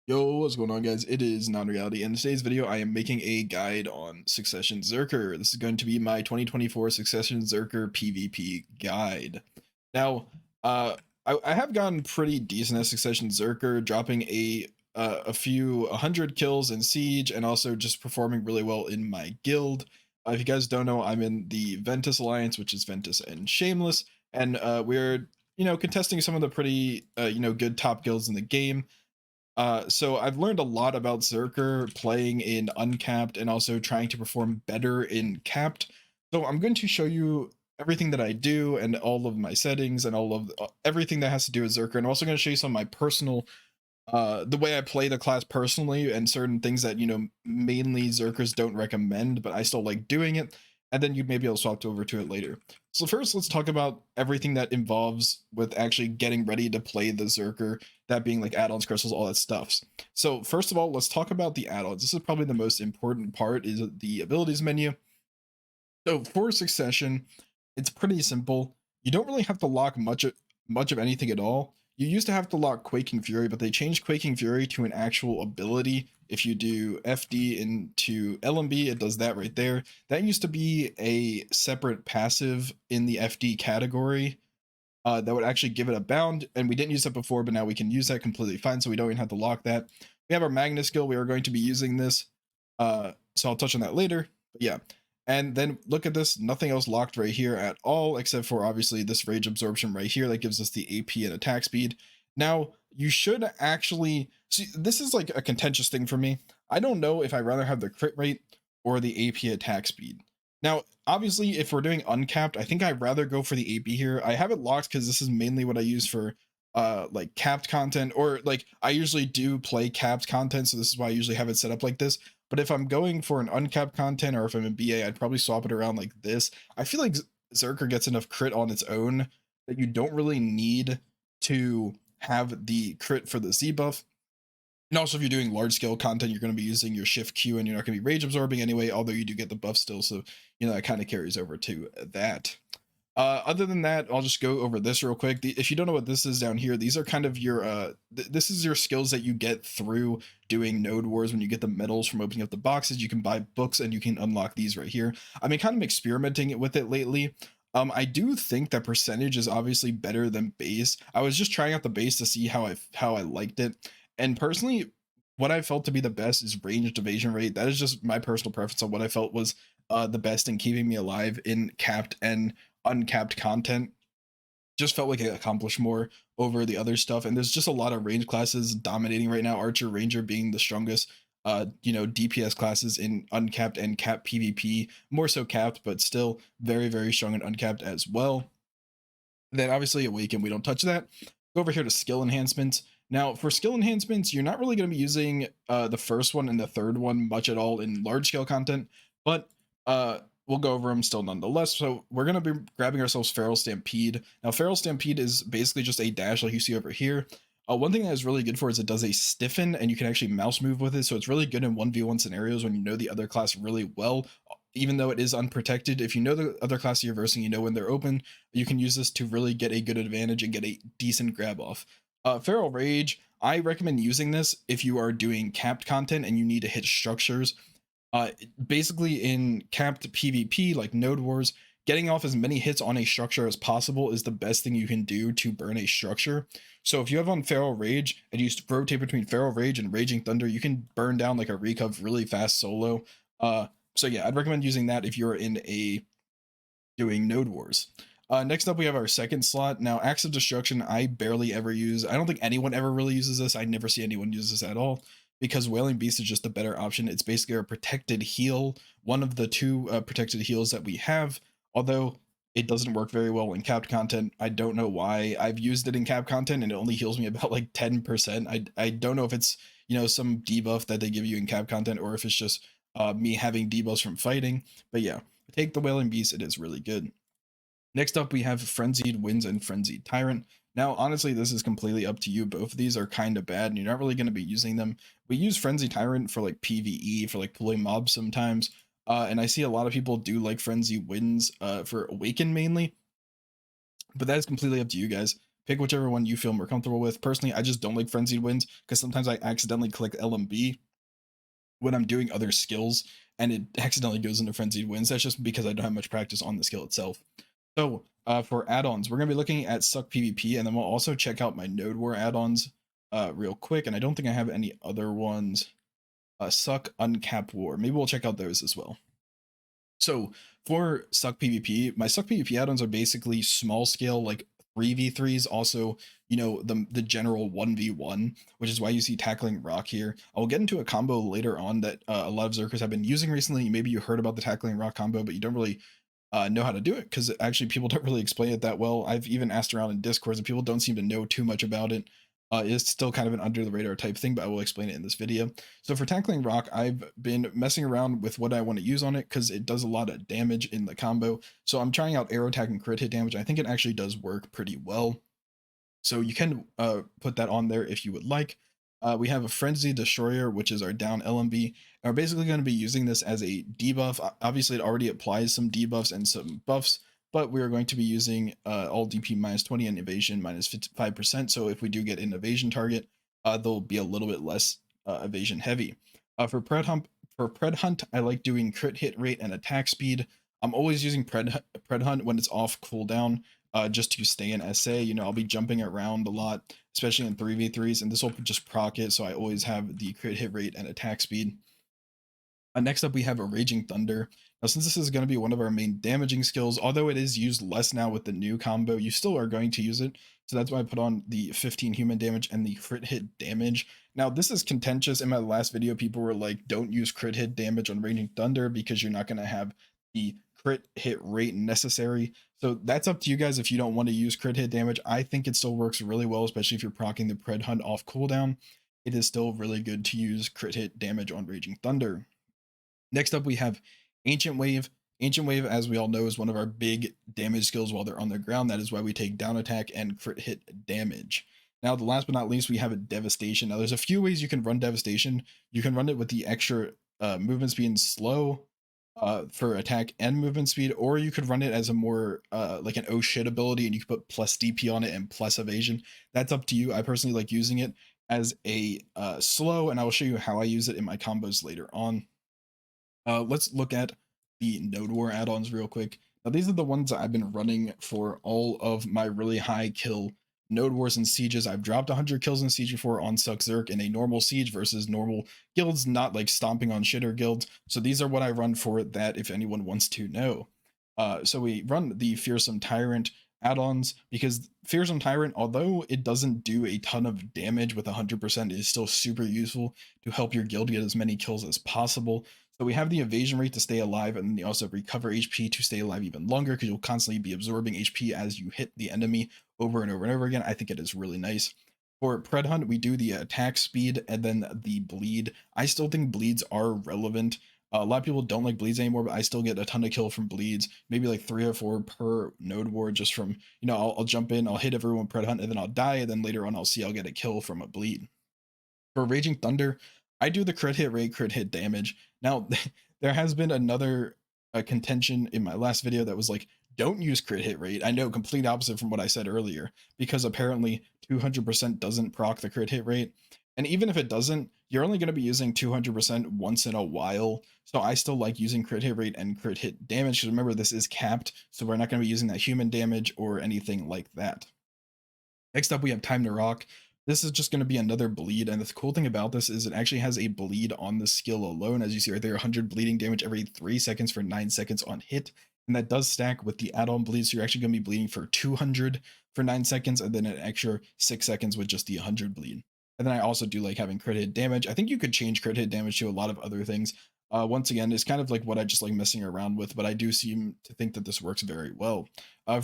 Yo, what's going on, guys? It is Non-Reality. In today's video, I am making a guide on Succession Zerker. This is going to be my 2024 Succession Zerker PvP guide. Now, uh, I have gotten pretty decent at Succession Zerker, dropping a few 100 kills in Siege, and also just performing really well in my guild. If you guys don't know, I'm in the Ventus Alliance, which is Ventus and Shameless, and we're contesting some of the pretty good top guilds in the game. So I've learned a lot about Zerker playing in uncapped and also trying to perform better in capped. So I'm going to show you everything that I do and all of my settings and all of everything that has to do with Zerker. And I'm also going to show you some of my personal, the way I play the class personally and certain things that, mainly Zerkers don't recommend, but I still like doing it. And then you maybe I'll swap over to it later. So first, let's talk about everything that involves with actually getting ready to play the Zerker, that being like add-ons, crystals, all that stuff. So first of all, let's talk about the add-ons. This is probably the most important part, is the abilities menu. So for Succession, it's pretty simple. You don't really have to lock much of anything at all. You used to have to lock Quaking Fury, but they changed Quaking Fury to an actual ability. If you do FD into LMB, it does that right there. That used to be a separate passive in the FD category that would actually give it a bound, and we didn't use that before, but now we can use that completely fine, so we don't even have to lock that. We have our Magna skill. We are going to be using this, so I'll touch on that later. But yeah, and then look at this, nothing else locked right here at all, except for obviously this rage absorption right here that gives us the AP and attack speed. Now, you should actually see, this is like a contentious thing for me. I don't know if I'd rather have the crit rate or the AP attack speed. Now, obviously, if we're doing uncapped, I think I'd rather go for the AP here. I have it locked because this is mainly what I use for like capped content, or like I usually do play capped content, so this is why I usually have it set up like this. But if I'm going for an uncapped content, or if I'm in BA, I'd probably swap it around like this. I feel like Zerker gets enough crit on its own that you don't really need to have the crit for the Z buff. And also, if you're doing large scale content, you're going to be using your shift Q, and you're not going to be rage absorbing anyway, although you do get the buff still. So, that kind of carries over to that. Other than that, I'll just go over this real quick. If you don't know what this is down here, these are kind of your, this is your skills that you get through doing node wars. When you get the medals from opening up the boxes, you can buy books and you can unlock these right here. I've been kind of experimenting with it lately. I do think that percentage is obviously better than base. I was just trying out the base to see how I liked it. And personally, what I felt to be the best is ranged evasion rate. That is just my personal preference on what I felt was the best in keeping me alive in capped and uncapped content. Just felt like it accomplished more over the other stuff. And there's just a lot of range classes dominating right now. Archer, Ranger being the strongest, DPS classes in uncapped and capped PvP. More so capped, but still very, very strong in uncapped as well. Then obviously Awaken, we don't touch that. Go over here to skill enhancements. Now for skill enhancements, you're not really going to be using the first one and the third one much at all in large scale content, but we'll go over them still nonetheless. So we're going to be grabbing ourselves Feral Stampede. Now Feral Stampede is basically just a dash like you see over here. One thing that is really good for is it does a stiffen, and you can actually mouse move with it. So it's really good in 1v1 scenarios when you know the other class really well, even though it is unprotected. If you know the other class you're versing, you know when they're open, you can use this to really get a good advantage and get a decent grab off. Feral Rage, I recommend using this if you are doing capped content and you need to hit structures. Basically in capped PvP like Node Wars, getting off as many hits on a structure as possible is the best thing you can do to burn a structure. So if you have on Feral Rage and you rotate between Feral Rage and Raging Thunder, you can burn down like a Recov really fast solo. So yeah, I'd recommend using that if you're in a doing Node Wars. Next up, we have our second slot. Now, Acts of Destruction, I barely ever use. I don't think anyone ever really uses this. I never see anyone use this at all, because Wailing Beast is just a better option. It's basically a protected heal, one of the two protected heals that we have, although it doesn't work very well in capped content. I don't know why. I've used it in capped content and it only heals me about like 10%. I don't know if it's, some debuff that they give you in capped content, or if it's just me having debuffs from fighting. But yeah, take the Wailing Beast. It is really good. Next up, we have Frenzied Winds and Frenzied Tyrant. Now, honestly, this is completely up to you. Both of these are kind of bad, and you're not really going to be using them. We use Frenzied Tyrant for like PvE, for like pulling mobs sometimes. And I see a lot of people do like Frenzied Winds for Awaken mainly. But that is completely up to you guys. Pick whichever one you feel more comfortable with. Personally, I just don't like frenzied winds because sometimes I accidentally click LMB when I'm doing other skills and it accidentally goes into frenzied winds. That's just because I don't have much practice on the skill itself. So for add-ons, we're going to be looking at Suck PvP, and then we'll also check out my Node War add-ons real quick. And I don't think I have any other ones. Suck Uncap War. Maybe we'll check out those as well. So for Suck PvP, my Suck PvP add-ons are basically small scale, like 3v3s, also, you know, the general 1v1, which is why you see Tackling Rock here. I'll get into a combo later on that a lot of Zerkers have been using recently. Maybe you heard about the Tackling Rock combo, but you don't really know how to do it because actually people don't really explain it that well. I've even asked around in Discords and people don't seem to know too much about it. It's still kind of an under the radar type thing, but I will explain it in this video. So for Tackling Rock, I've been messing around with what I want to use on it because it does a lot of damage in the combo. So I'm trying out arrow attack and crit hit damage. I think it actually does work pretty well. So you can put that on there if you would like. We have a Frenzy Destroyer, which is our down LMB. And we're basically going to be using this as a debuff. Obviously, it already applies some debuffs and some buffs, but we're going to be using all DP minus 20 and evasion minus 5%. So if we do get an evasion target, they'll be a little bit less evasion heavy. For Pred Hunt, I like doing crit hit rate and attack speed. I'm always using Pred Hunt when it's off cooldown, just to stay in SA. You know, I'll be jumping around a lot, especially in 3v3s, and this will just proc it, so I always have the crit hit rate and attack speed. Next up, we have a Raging Thunder. Now, since this is going to be one of our main damaging skills, although it is used less now with the new combo, you still are going to use it. So that's why I put on the 15 human damage and the crit hit damage. Now, this is contentious. In my last video, people were like, don't use crit hit damage on Raging Thunder because you're not going to have the crit hit rate necessary. So that's up to you guys if you don't want to use crit hit damage. I think it still works really well, especially if you're proccing the Pred Hunt off cooldown. It is still really good to use crit hit damage on Raging Thunder. Next up, we have Ancient Wave. Ancient Wave, as we all know, is one of our big damage skills while they're on the ground. That is why we take down attack and crit hit damage. Now, the last but not least, we have a Devastation. Now, there's a few ways you can run Devastation. You can run it with the extra movement speed and slow for attack and movement speed, or you could run it as a more like an oh shit ability, and you could put plus DP on it and plus evasion. That's up to you. I personally like using it as a slow, and I will show you how I use it in my combos later on. Let's look at the Node War add-ons real quick. Now, these are the ones I've been running for all of my really high kill Node Wars and Sieges. I've dropped 100 kills in Siege before on Suck Zerk in a normal Siege versus normal guilds, not like stomping on shitter guilds. So these are what I run for that if anyone wants to know. So we run the Fearsome Tyrant add-ons because Fearsome Tyrant, although it doesn't do a ton of damage with 100%, is still super useful to help your guild get as many kills as possible. So we have the evasion rate to stay alive, and then you also recover HP to stay alive even longer because you'll constantly be absorbing HP as you hit the enemy over and over and over again. I think it is really nice. For Pred Hunt, we do the attack speed and then the bleed. I still think bleeds are relevant. A lot of people don't like bleeds anymore, but I still get a ton of kill from bleeds, maybe like 3 or 4 per node ward, just from, you know, I'll jump in, I'll hit everyone Pred Hunt, and then I'll die, and then later on I'll get a kill from a bleed. For Raging Thunder, I do the crit hit rate, crit hit damage. Now, there has been another contention in my last video that was like, don't use crit hit rate. I know, complete opposite from what I said earlier, because apparently 200% doesn't proc the crit hit rate. And even if it doesn't, you're only going to be using 200% once in a while. So I still like using crit hit rate and crit hit damage, because remember, this is capped, so we're not going to be using that human damage or anything like that. Next up, we have Time to Rock. This is just going to be another bleed, and the cool thing about this is it actually has a bleed on the skill alone. As you see right there, 100 bleeding damage every 3 seconds for 9 seconds on hit, and that does stack with the add-on bleed, so you're actually going to be bleeding for 200 for 9 seconds, and then an extra 6 seconds with just the 100 bleed. And then I also do like having crit hit damage. I think you could change crit hit damage to a lot of other things. Once again, it's kind of like what I just like messing around with, but I do seem to think that this works very well.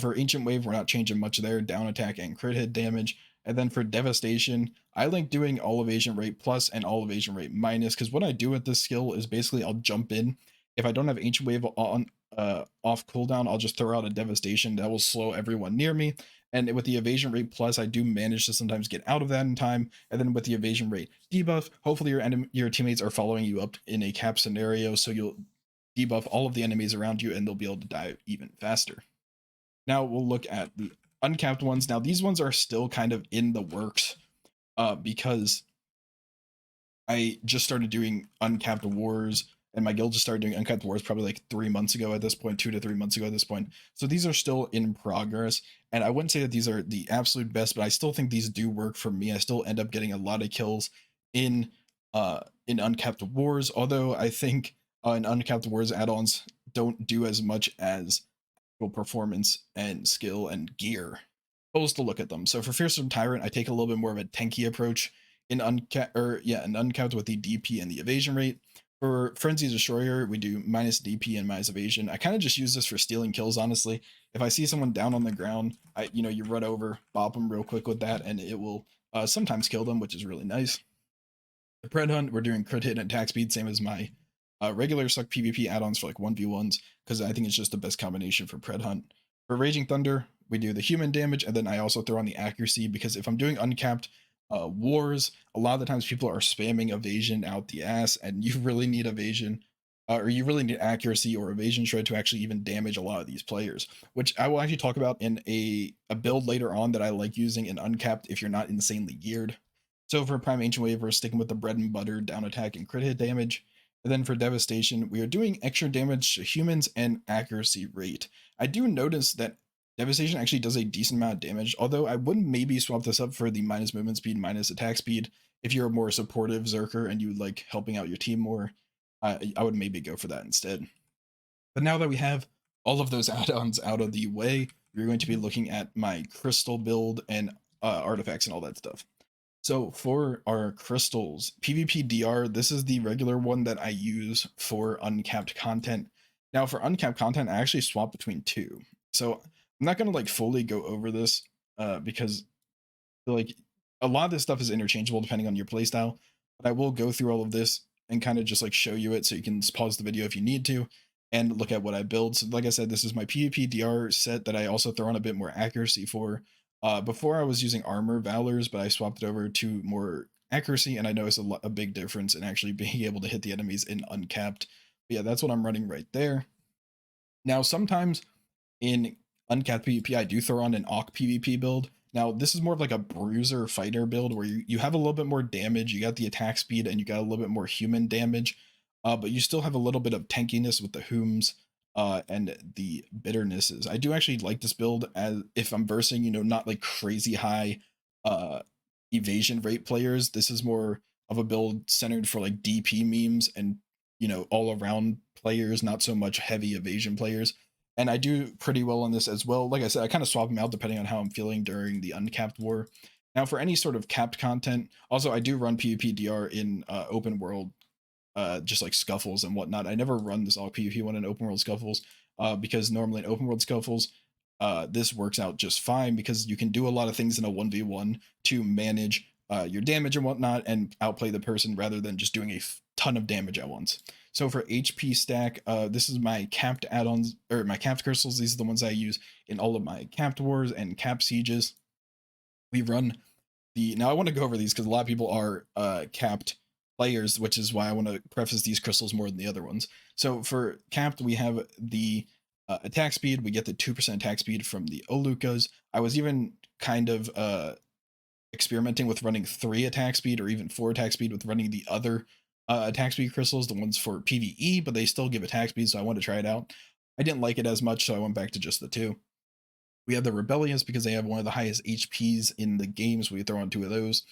For Ancient Wave, we're not changing much there, down attack and crit hit damage. And then for Devastation, I like doing all evasion rate plus and all evasion rate minus, because what I do with this skill is basically I'll jump in. If I don't have Ancient Wave on off cooldown, I'll just throw out a Devastation that will slow everyone near me. And with the evasion rate plus, I do manage to sometimes get out of that in time. And then with the evasion rate debuff, hopefully your teammates are following you up in a cap scenario, so you'll debuff all of the enemies around you and they'll be able to die even faster. Now we'll look at the uncapped ones. Now these ones are still kind of in the works because I just started doing uncapped wars, and my guild just started doing uncapped wars probably like 3 months ago at this point, 2 to 3 months ago at this point. So these are still in progress, and I wouldn't say that these are the absolute best, but I still think these do work for me. I still end up getting a lot of kills in uncapped wars, although I think in uncapped wars add-ons don't do as much as performance and skill and gear. We'll still look at them. So for Fearsome Tyrant, I take a little bit more of a tanky approach in uncapped with the DP and the evasion rate. For Frenzy Destroyer, we do minus DP and minus evasion. I kind of just use this for stealing kills, honestly. If I see someone down on the ground, you run over, bop them real quick with that, and it will sometimes kill them, which is really nice. The Pred Hunt, we're doing crit hit and attack speed, same as my regular suck PvP add-ons for like 1v1s, because I think it's just the best combination for Pred Hunt. For Raging Thunder, we do the human damage, and then I also throw on the accuracy, because if I'm doing uncapped wars, a lot of the times people are spamming evasion out the ass, and you really need evasion, or you really need accuracy or evasion shred to actually even damage a lot of these players, which I will actually talk about in a build later on that I like using in uncapped if you're not insanely geared. So for Prime Ancient Wave, we're sticking with the bread and butter down attack and crit hit damage. And then for Devastation, we are doing extra damage to humans and accuracy rate. I do notice that Devastation actually does a decent amount of damage, although I would maybe swap this up for the minus movement speed, minus attack speed. If you're a more supportive Zerker and you like helping out your team more, I would maybe go for that instead. But now that we have all of those add-ons out of the way, we're going to be looking at my crystal build and artifacts and all that stuff. So for our crystals, PvP DR, this is the regular one that I use for uncapped content. Now for uncapped content, I actually swap between two. So I'm not going to like fully go over this because like a lot of this stuff is interchangeable depending on your playstyle, but I will go through all of this and kind of just like show you it so you can pause the video if you need to and look at what I build. So like I said, this is my PvP DR set that I also throw on a bit more accuracy for. Before I was using armor valors, but I swapped it over to more accuracy, and I noticed a big difference in actually being able to hit the enemies in uncapped. But yeah, that's what I'm running right there. Now, sometimes in uncapped PvP, I do throw on an Awk PvP build. Now, this is more of like a bruiser fighter build where you have a little bit more damage, you got the attack speed, and you got a little bit more human damage, but you still have a little bit of tankiness with the Hooms and the bitternesses. I do actually like this build as if I'm versing, not like crazy high uh, evasion rate players. This is more of a build centered for like DP memes and, all around players, not so much heavy evasion players. And I do pretty well on this as well. Like I said, I kind of swap them out depending on how I'm feeling during the uncapped war. Now, for any sort of capped content, also I do run PvP DR in open world, just like scuffles and whatnot. I never run this all PvP one in open world scuffles because normally in open world scuffles, this works out just fine because you can do a lot of things in a 1v1 to manage your damage and whatnot and outplay the person rather than just doing a ton of damage at once. So for HP stack, this is my capped add-ons or my capped crystals. These are the ones I use in all of my capped wars and capped sieges. We run now I want to go over these because a lot of people are capped players, which is why I want to preface these crystals more than the other ones. So for capped, we have the attack speed. We get the 2% attack speed from the Olukas. I was even kind of experimenting with running 3 attack speed or even 4 attack speed with running the other attack speed crystals, the ones for PvE, but they still give attack speed, so I wanted to try it out. I didn't like it as much, so I went back to just the 2. We have the Rebellious because they have one of the highest HPs in the games. We throw on 2 of those.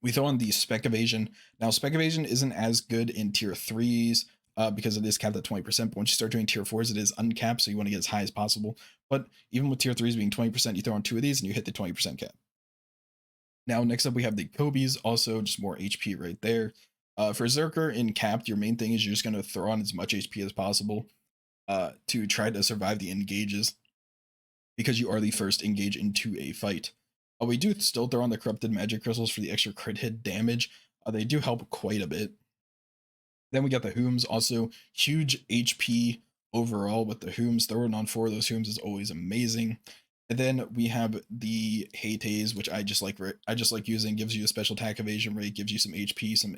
We throw on the Spec Evasion. Now, Spec Evasion isn't as good in tier 3s because it is capped at 20%, but once you start doing tier 4s, it is uncapped, so you want to get as high as possible. But even with tier 3s being 20%, you throw on 2 of these and you hit the 20% cap. Now, next up, we have the Kobe's, also just more HP right there. For Zerker in capped, your main thing is you're just going to throw on as much HP as possible to try to survive the engages because you are the first engage into a fight. We do still throw on the Corrupted Magic Crystals for the extra crit hit damage. They do help quite a bit. Then we got the Hooms, also huge HP overall with the Hooms. Throwing on 4 of those Hooms is always amazing. And then we have the Heytes, which I just like using. Gives you a special attack evasion rate, gives you some HP, some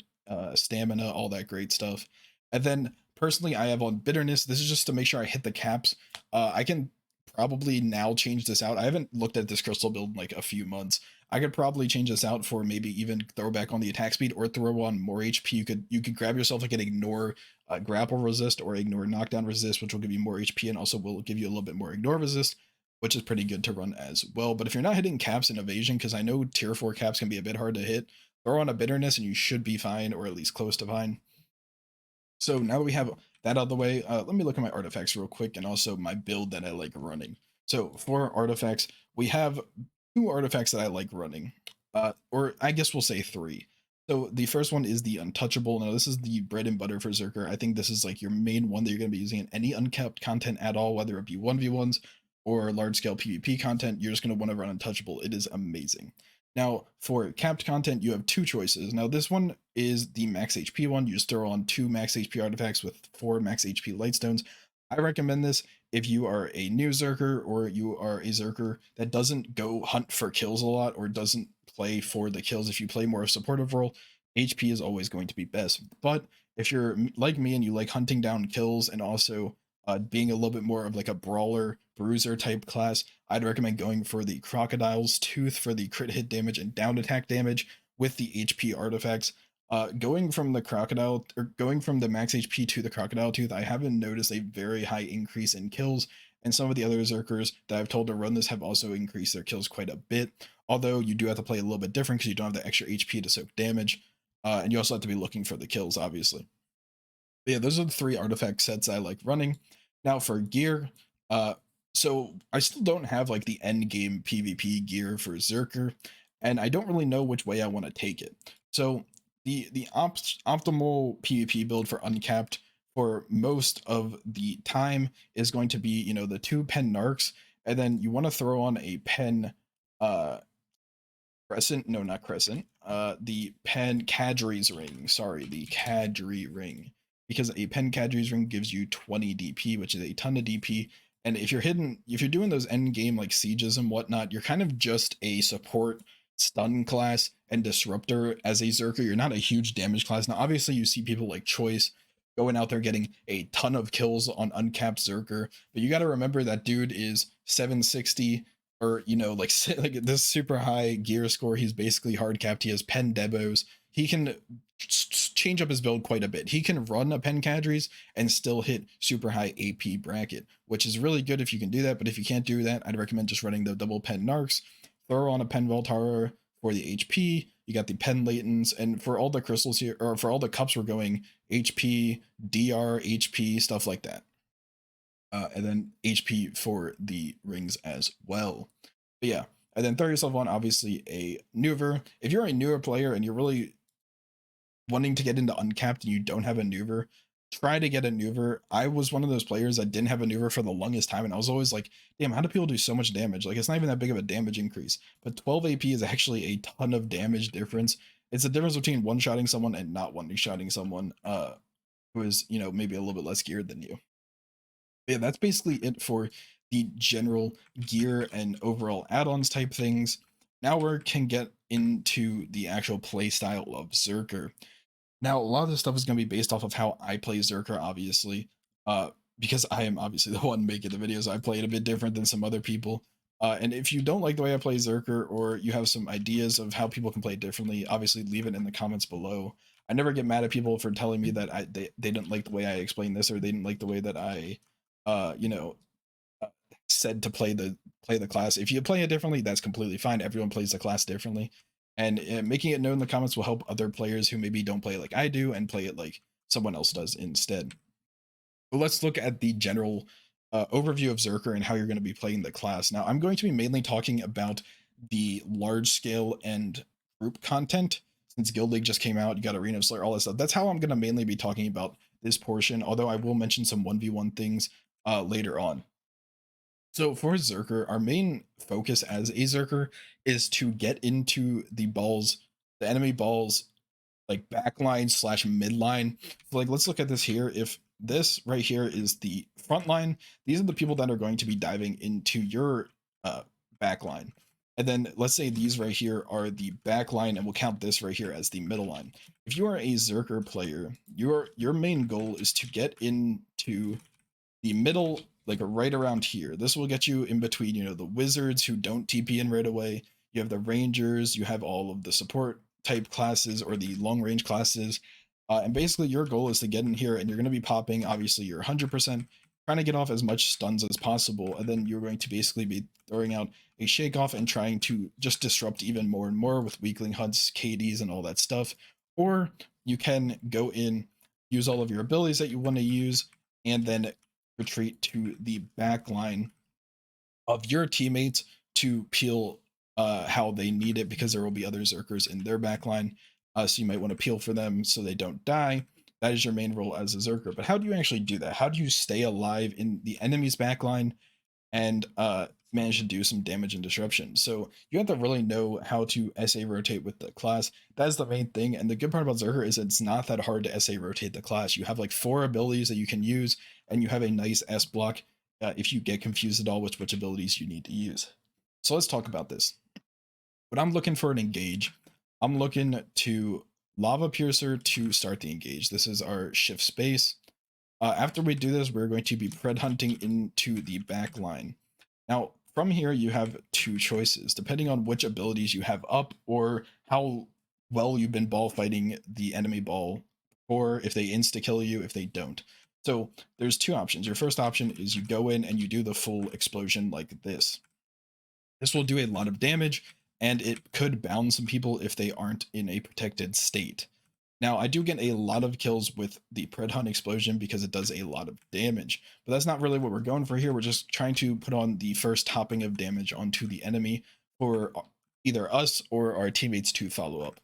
stamina, all that great stuff. And then personally, I have on Bitterness. This is just to make sure I hit the caps. I can probably now change this out. I haven't looked at this crystal build in like a few months. I could probably change this out for maybe even throw back on the attack speed or throw on more HP. You could grab yourself like an ignore grapple resist or ignore knockdown resist, which will give you more HP and also will give you a little bit more ignore resist, which is pretty good to run as well. But if you're not hitting caps and evasion, because I know tier 4 caps can be a bit hard to hit, throw on a bitterness and you should be fine, or at least close to fine. So now that we have that out of the way, let me look at my artifacts real quick and also my build that I like running. So for artifacts, we have 2 artifacts that I like running, or I guess we'll say 3. So the first one is the Untouchable. Now this is the bread and butter for Zerker. I think this is like your main one that you're going to be using in any uncapped content at all, whether it be 1v1s or large scale PvP content. You're just going to want to run Untouchable. It is amazing. Now, for capped content, you have 2 choices. Now, this one is the max HP one. You just throw on 2 max HP artifacts with 4 max HP lightstones. I recommend this if you are a new Zerker or you are a Zerker that doesn't go hunt for kills a lot or doesn't play for the kills. If you play more of a supportive role, HP is always going to be best. But if you're like me and you like hunting down kills and also being a little bit more of like a brawler, bruiser type class, I'd recommend going for the Crocodile's Tooth for the crit hit damage and down attack damage with the HP artifacts. Going from the crocodile or going from the max HP to the Crocodile Tooth, I haven't noticed a very high increase in kills, and some of the other Zerkers that I've told to run this have also increased their kills quite a bit. Although you do have to play a little bit different because you don't have the extra HP to soak damage, and you also have to be looking for the kills, obviously. But yeah, those are the 3 artifact sets I like running. Now for gear, so I still don't have like the end game PvP gear for Zerker, and I don't really know which way I want to take it. So optimal PvP build for uncapped for most of the time is going to be, you know, the 2 pen narcs, and then you want to throw on a pen crescent, no, not crescent, the pen Kadri's ring, sorry, the Kadri ring, because a pen Kadri's ring gives you 20 DP, which is a ton of DP. And if you're doing those end game like sieges and whatnot, you're kind of just a support stun class and disruptor as a Zerker. You're not a huge damage class. Now, obviously, you see people like Choice going out there getting a ton of kills on uncapped Zerker, but you got to remember that dude is 760, or you know, like this super high gear score. He's basically hard capped. He has pen debos. He can change up his build quite a bit. He can run a pen Kadri's and still hit super high AP bracket, which is really good if you can do that. But if you can't do that, I'd recommend just running the double pen narcs. Throw on a pen Voltara for the HP. You got the pen Latents, and for all the crystals here, or for all the cups, we're going HP, DR, HP, stuff like that. And then HP for the rings as well. But yeah, and then throw yourself on obviously a Neuver. If you're a newer player and you're really wanting to get into uncapped and you don't have a Neuver, try to get a Neuver. I was one of those players that didn't have a Neuver for the longest time, and I was always like, damn, how do people do so much damage? Like, it's not even that big of a damage increase, but 12 AP is actually a ton of damage difference. It's the difference between one-shotting someone and not one-shotting someone who is, you know, maybe a little bit less geared than you. But yeah, that's basically it for the general gear and overall add-ons type things. Now we can get into the actual play style of Zerker. Now, a lot of this stuff is going to be based off of how I play Zerker, obviously, because I am obviously the one making the videos. I play it a bit different than some other people. And if you don't like the way I play Zerker, or you have some ideas of how people can play it differently, obviously leave it in the comments below. I never get mad at people for telling me that they didn't like the way I explained this, or they didn't like the way that I, you know, said to play the class. If you play it differently, that's completely fine. Everyone plays the class differently, and making it known in the comments will help other players who maybe don't play it like I do and play it like someone else does instead. But let's look at the general overview of Zerker and how you're going to be playing the class. Now, I'm going to be mainly talking about the large scale and group content. Since Guild League just came out, you got Arena of Slayer, all that stuff. That's how I'm going to mainly be talking about this portion, although I will mention some 1v1 things later on. So for Zerker, our main focus as a Zerker is to get into the enemy balls, like backline slash midline. So like, let's look at this here. If this right here is the front line, these are the people that are going to be diving into your backline. And then let's say these right here are the back line, and we'll count this right here as the middle line. If you are a Zerker player, your main goal is to get into the middle like right around here. This will get you in between, you know, the wizards who don't TP in right away. You have the rangers, you have all of the support type classes or the long range classes. And basically your goal is to get in here and you're going to be popping, obviously you're 100%, trying to get off as much stuns as possible. And then you're going to basically be throwing out a shake off and trying to just disrupt even more and more with weakling hunts, KDs, and all that stuff. Or you can go in, use all of your abilities that you want to use, and then retreat to the back line of your teammates to peel how they need it, because there will be other zerkers in their back line. So you might want to peel for them so they don't die. That is your main role as a zerker. But how do you actually do that? How do you stay alive in the enemy's backline and manage to do some damage and disruption? So you have to really know how to SA rotate with the class. That is the main thing. And the good part about Zerker is it's not that hard to SA rotate the class. You have like 4 abilities that you can use, and you have a nice S block if you get confused at all with which abilities you need to use. So let's talk about this. When I'm looking for an engage, I'm looking to Lava Piercer to start the engage. This is our shift space. After we do this, we're going to be pred hunting into the back line. Now, from here, you have 2 choices, depending on which abilities you have up or how well you've been ball fighting the enemy ball, or if they insta-kill you, if they don't. So there's 2 options. Your first option is you go in and you do the full explosion like this. This will do a lot of damage, and it could bound some people if they aren't in a protected state. Now, I do get a lot of kills with the Pred Hunt Explosion because it does a lot of damage, but that's not really what we're going for here. We're just trying to put on the first topping of damage onto the enemy for either us or our teammates to follow up.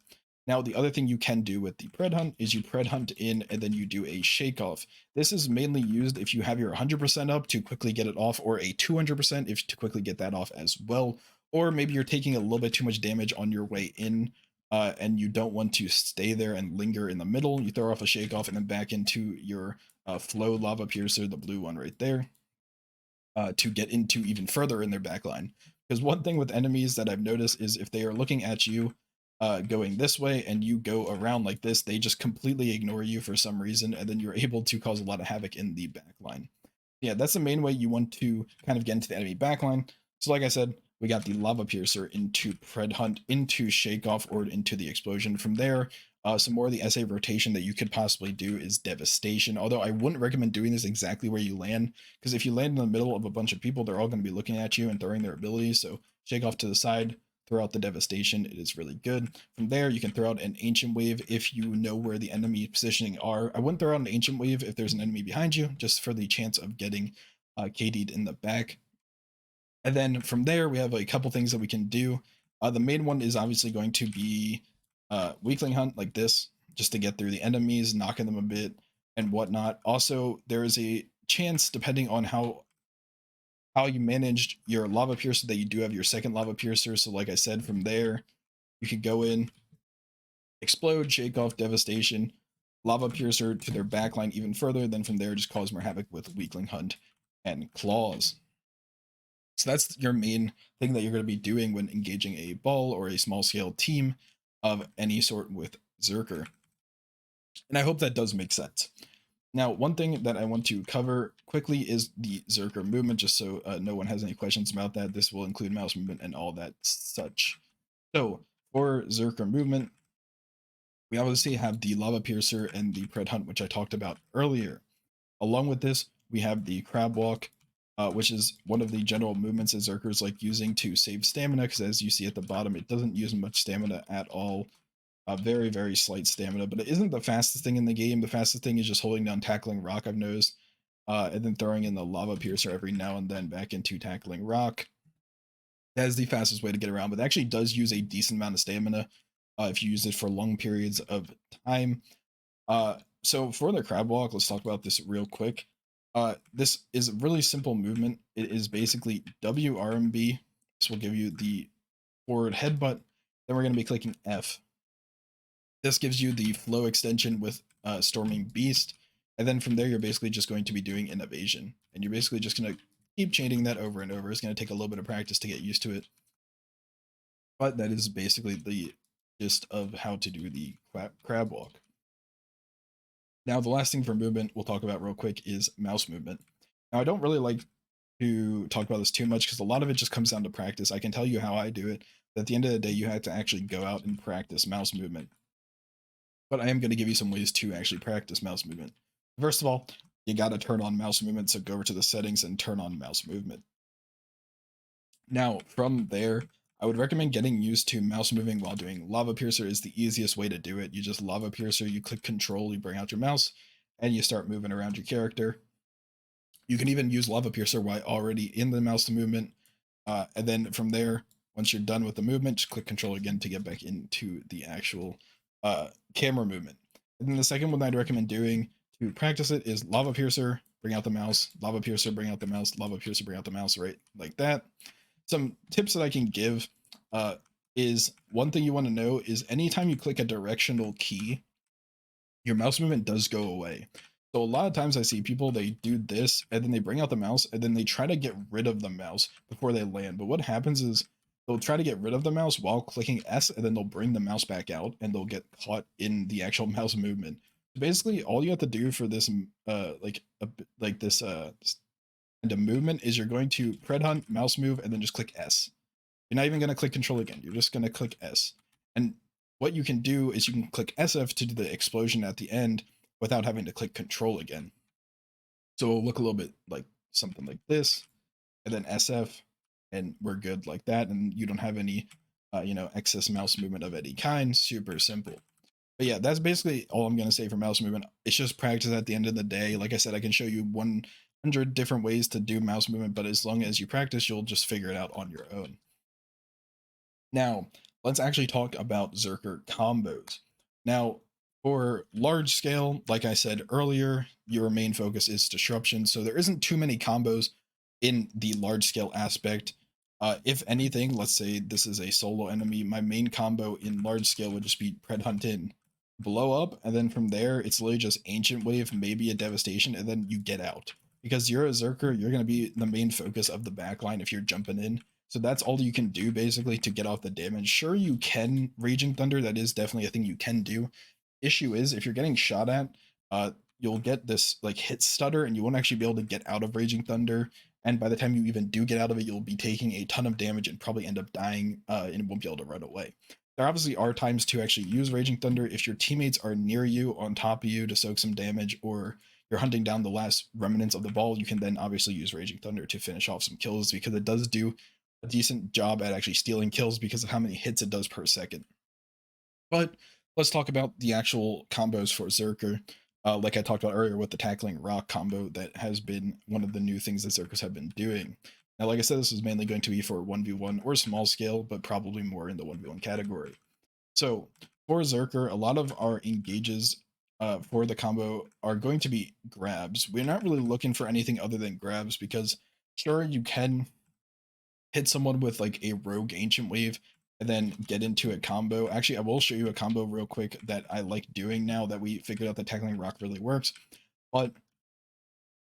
Now, the other thing you can do with the Pred Hunt is you Pred Hunt in and then you do a shake off. This is mainly used if you have your 100% up to quickly get it off, or a 200% if to quickly get that off as well. Or maybe you're taking a little bit too much damage on your way in, and you don't want to stay there and linger in the middle. You throw off a shake off and then back into your flow lava piercer, the blue one right there, to get into even further in their backline. Because one thing with enemies that I've noticed is if they are looking at you going this way and you go around like this, they just completely ignore you for some reason, and then you're able to cause a lot of havoc in the backline. Yeah, that's the main way you want to kind of get into the enemy backline. So like I said, we got the Lava Piercer into Pred Hunt, into Shake Off, or into the Explosion. From there, some more of the SA rotation that you could possibly do is Devastation, although I wouldn't recommend doing this exactly where you land, because if you land in the middle of a bunch of people, they're all going to be looking at you and throwing their abilities. So Shake Off to the side, throw out the Devastation. It is really good. From there, you can throw out an Ancient Wave if you know where the enemy positioning are. I wouldn't throw out an Ancient Wave if there's an enemy behind you, just for the chance of getting KD'd in the back. And then from there, we have a couple things that we can do. The main one is obviously going to be Weakling Hunt like this, just to get through the enemies, knocking them a bit and whatnot. Also, there is a chance, depending on how you managed your Lava Piercer, that you do have your second Lava Piercer. So like I said, from there, you could go in, Explode, Shake Off, Devastation, Lava Piercer to their backline even further. Then from there, just cause more havoc with Weakling Hunt and Claws. So that's your main thing that you're going to be doing when engaging a ball or a small scale team of any sort with Zerker. And I hope that does make sense. Now, one thing that I want to cover quickly is the Zerker movement, just so no one has any questions about that. This will include mouse movement and all that such. So for Zerker movement, we obviously have the Lava Piercer and the Pred Hunt, which I talked about earlier. Along with this, we have the Crab Walk, which is one of the general movements that Zerkers like using to save stamina, because as you see at the bottom, it doesn't use much stamina at all. Very, very slight stamina, but it isn't the fastest thing in the game. The fastest thing is just holding down Tackling Rock, I've noticed, and then throwing in the Lava Piercer every now and then back into Tackling Rock. That is the fastest way to get around, but it actually does use a decent amount of stamina if you use it for long periods of time. So for the Crab Walk, let's talk about this real quick. This is a really simple movement. It is basically W-Rmb. This will give you the forward headbutt. Then we're going to be clicking F. This gives you the flow extension with Storming Beast. And then from there, you're basically just going to be doing an evasion. And you're basically just going to keep chaining that over and over. It's going to take a little bit of practice to get used to it. But that is basically the gist of how to do the Crab Walk. Now, the last thing for movement we'll talk about real quick is mouse movement. Now, I don't really like to talk about this too much because a lot of it just comes down to practice. I can tell you how I do it. But at the end of the day, you have to actually go out and practice mouse movement. But I am going to give you some ways to actually practice mouse movement. First of all, you got to turn on mouse movement. So go over to the settings and turn on mouse movement. Now, from there, I would recommend getting used to mouse moving while doing Lava Piercer is the easiest way to do it. You just Lava Piercer, you click control, you bring out your mouse, and you start moving around your character. You can even use Lava Piercer while already in the mouse movement. And then from there, once you're done with the movement, just click control again to get back into the actual camera movement. And then the second one I'd recommend doing to practice it is Lava Piercer, bring out the mouse, Lava Piercer, bring out the mouse, Lava Piercer, bring out the mouse, right? Like that. Some tips that I can give is one thing you want to know is anytime you click a directional key, your mouse movement does go away. So a lot of times I see people, they do this and then they bring out the mouse and then they try to get rid of the mouse before they land. But what happens is they'll try to get rid of the mouse while clicking S and then they'll bring the mouse back out and they'll get caught in the actual mouse movement. So basically all you have to do for this kind of movement is you're going to pred hunt, mouse move, and then just click S. You're not even going to click control again. You're just going to click S. And what you can do is you can click SF to do the explosion at the end without having to click control again. So it'll look a little bit like something like this, and then SF, and we're good like that. And you don't have any, excess mouse movement of any kind. Super simple. But yeah, that's basically all I'm going to say for mouse movement. It's just practice at the end of the day. Like I said, I can show you 100 different ways to do mouse movement, but as long as you practice, you'll just figure it out on your own. Now, let's actually talk about zerker combos. Now, for large scale, like I said earlier, your main focus is disruption, so there isn't too many combos in the large scale aspect. If anything, let's say this is a solo enemy, my main combo in large scale would just be pred hunt in, blow up, and then from there, it's literally just ancient wave, maybe a devastation, and then you get out. Because you're a zerker, you're going to be the main focus of the backline if you're jumping in. So that's all you can do basically to get off the damage. Sure, you can Raging Thunder. That is definitely a thing you can do. Issue is if you're getting shot at, you'll get this like hit stutter and you won't actually be able to get out of Raging Thunder. And by the time you even do get out of it, you'll be taking a ton of damage and probably end up dying and won't be able to run away. There obviously are times to actually use Raging Thunder if your teammates are near you, on top of you to soak some damage, or you're hunting down the last remnants of the ball. You can then obviously use Raging Thunder to finish off some kills because it does do a decent job at actually stealing kills because of how many hits it does per second. But let's talk about the actual combos for Zerker. Like I talked about earlier with the tackling rock combo, that has been one of the new things that Zerkers have been doing. Now, like I said, this is mainly going to be for 1v1 or small scale, but probably more in the 1v1 category. So for Zerker, a lot of our engages for the combo are going to be grabs. We're not really looking for anything other than grabs because sure, you can hit someone with like a rogue ancient wave and then get into a combo. Actually, I will show you a combo real quick that I like doing now that we figured out that tackling rock really works. But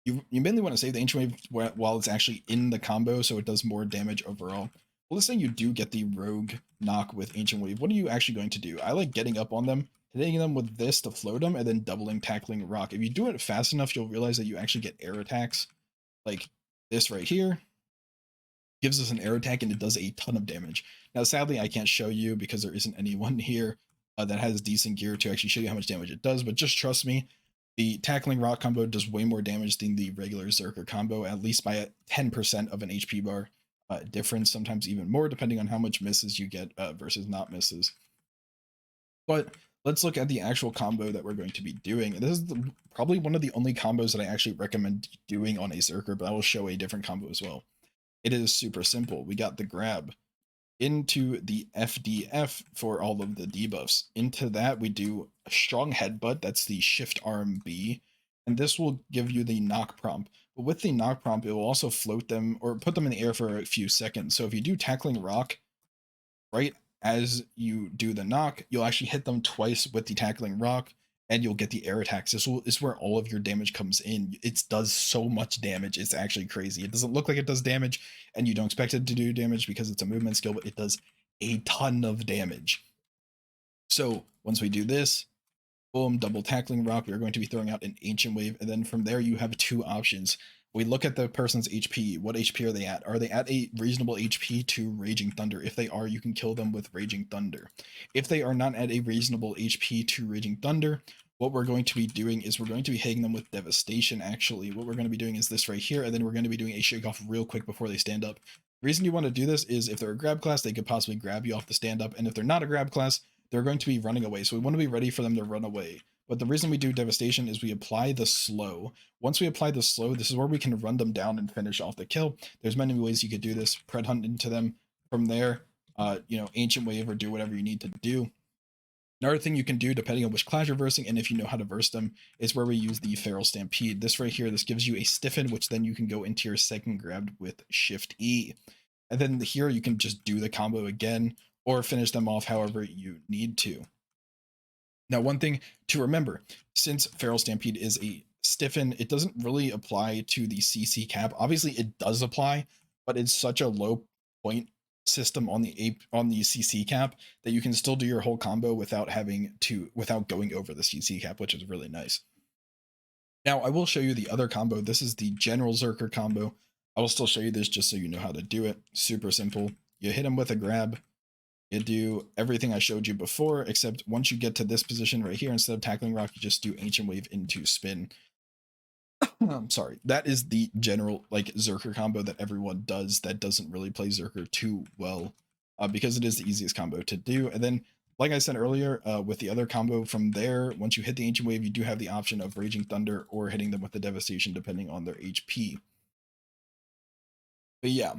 you mainly want to save the ancient wave while it's actually in the combo so it does more damage overall. Well, let's say you do get the rogue knock with ancient wave. What are you actually going to do? I like getting up on them, hitting them with this to float them, and then doubling tackling rock. If you do it fast enough, you'll realize that you actually get air attacks like this right here. Gives us an air attack and it does a ton of damage. Now, sadly, I can't show you because there isn't anyone here that has decent gear to actually show you how much damage it does, but just trust me, the tackling rock combo does way more damage than the regular Zerker combo, at least by 10% of an HP bar difference, sometimes even more, depending on how much misses you get versus not misses. But let's look at the actual combo that we're going to be doing. This is probably one of the only combos that I actually recommend doing on a Zerker, but I will show a different combo as well. It is super simple. We got the grab into the FDF for all of the debuffs. Into that, we do a strong headbutt. That's the Shift-Rmb. And this will give you the knock prompt. But with the knock prompt, it will also float them or put them in the air for a few seconds. So if you do tackling rock, right as you do the knock, you'll actually hit them twice with the tackling rock and you'll get the air attacks. This is where all of your damage comes in. It does so much damage. It's actually crazy. It doesn't look like it does damage and you don't expect it to do damage because it's a movement skill, but it does a ton of damage. So once we do this, boom, double tackling rock, we're going to be throwing out an ancient wave. And then from there, you have two options. we look at the person's HP. What HP are they at? Are they at a reasonable HP to Raging Thunder? If they are, you can kill them with Raging Thunder. If they are not at a reasonable HP to Raging Thunder, what we're going to be doing is we're going to be hitting them with Devastation, actually. What we're going to be doing is this right here, and then we're going to be doing a shake off real quick before they stand up. The reason you want to do this is if they're a grab class, they could possibly grab you off the stand up, and if they're not a grab class, they're going to be running away. So we want to be ready for them to run away. But the reason we do Devastation is we apply the slow. Once we apply the slow, this is where we can run them down and finish off the kill. There's many ways you could do this. Pred Hunt into them from there. Ancient Wave or do whatever you need to do. Another thing you can do, depending on which class you're versing and if you know how to verse them, is where we use the Feral Stampede. This right here, this gives you a stiffen, which then you can go into your second grab with Shift-E. And then here you can just do the combo again or finish them off however you need to. Now, one thing to remember, since Feral Stampede is a stiffen, it doesn't really apply to the CC cap. Obviously, it does apply, but it's such a low point system on the CC cap that you can still do your whole combo without going over the CC cap, which is really nice. Now, I will show you the other combo. This is the general Zerker combo. I will still show you this just so you know how to do it. Super simple. You hit him with a grab. You do everything I showed you before, except once you get to this position right here, instead of tackling rock, you just do Ancient Wave into spin. I'm sorry. That is the general Zerker combo that everyone does that doesn't really play Zerker too well, because it is the easiest combo to do. And then, like I said earlier, with the other combo from there, once you hit the Ancient Wave, you do have the option of Raging Thunder or hitting them with the Devastation, depending on their HP. But yeah,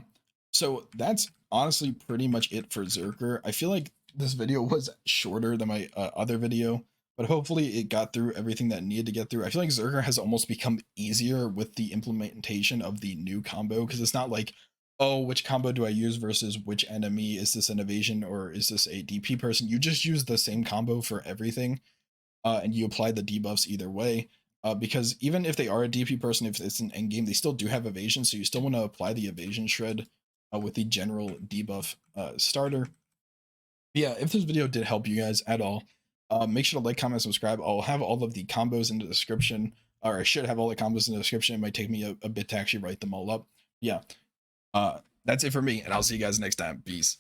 so that's honestly pretty much it for Zerker. I feel like this video was shorter than my other video, but hopefully it got through everything that needed to get through. I feel like Zerker has almost become easier with the implementation of the new combo, because it's not like, oh, which combo do I use versus which enemy? Is this an evasion or is this a DP person? You just use the same combo for everything, and you apply the debuffs either way. Because even if they are a DP person, if it's an endgame, they still do have evasion, so you still want to apply the evasion shred with the general debuff starter. But yeah, if this video did help you guys at all, make sure to like, comment, subscribe. I'll have all of the combos in the description, or I should have all the combos in the description. It might take me a bit to actually write them all up. Yeah, that's it for me, and I'll see you guys next time. Peace.